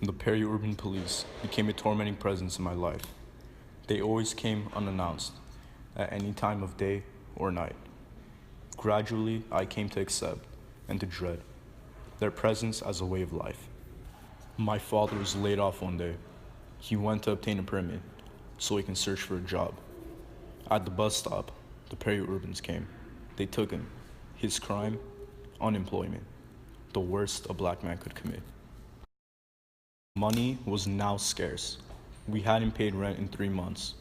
The peri-urban police became a tormenting presence in my life. They always came unannounced, at any time of day or night. Gradually, I came to accept and to dread their presence as a way of life. My father was laid off one day. He went to obtain a permit so he can search for a job. At the bus stop, the peri-urbans came. They took him. His crime, unemployment, the worst a black man could commit. Money was now scarce. We hadn't paid rent in 3 months.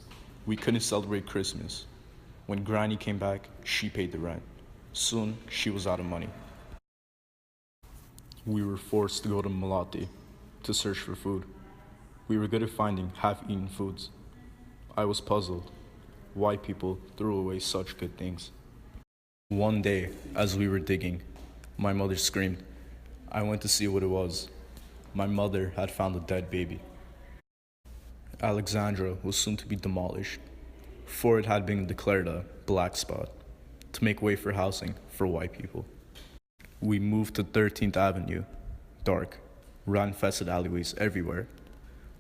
We couldn't celebrate Christmas. When Granny came back, she paid the rent. Soon, she was out of money. We were forced to go to Malati to search for food. We were good at finding half-eaten foods. I was puzzled. Why people threw away such good things. One day, as we were digging, my mother screamed. I went to see what it was. My mother had found a dead baby. Alexandra was soon to be demolished, for it had been declared a black spot to make way for housing for white people. We moved to 13th Avenue, dark, rat-infested alleyways everywhere.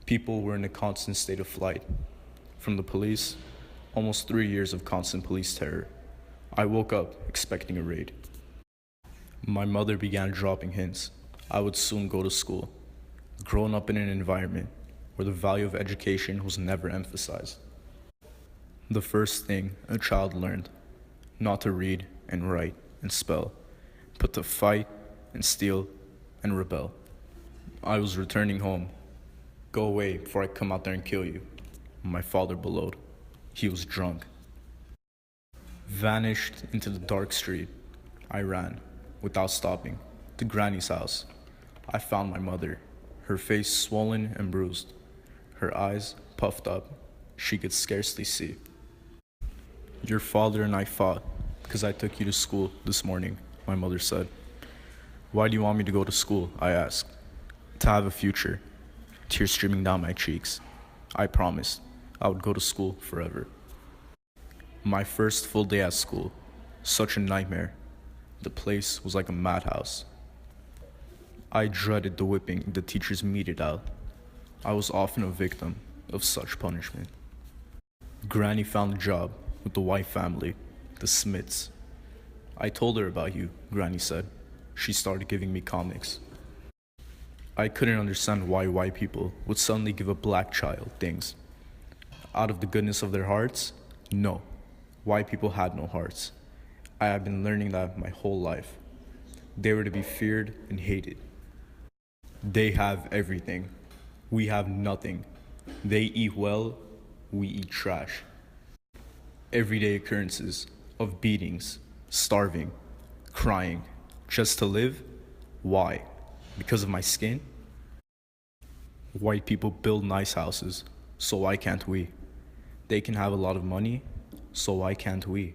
People were in a constant state of flight. From the police, almost 3 years of constant police terror. I woke up expecting a raid. My mother began dropping hints. I would soon go to school. Growing up in an environment where the value of education was never emphasized. The first thing a child learned, not to read and write and spell, but to fight and steal and rebel. I was returning home. Go away before I come out there and kill you. My father bellowed. He was drunk. Vanished into the dark street. I ran, without stopping, to Granny's house. I found my mother, her face swollen and bruised, her eyes puffed up. She could scarcely see. Your father and I fought because I took you to school this morning, my mother said. Why do you want me to go to school? I asked. To have a future. Tears streaming down my cheeks. I promised I would go to school forever. My first full day at school, such a nightmare. The place was like a madhouse. I dreaded the whipping the teachers meted out. I was often a victim of such punishment. Granny found a job with the white family, the Smiths. I told her about you, Granny said. She started giving me comics. I couldn't understand why white people would suddenly give a black child things. Out of the goodness of their hearts? No. White people had no hearts. I have been learning that my whole life. They were to be feared and hated. They have everything. We have nothing. They eat well, we eat trash. Everyday occurrences of beatings, starving, crying, just to live? Why? Because of my skin? White people build nice houses, so why can't we? They can have a lot of money, so why can't we?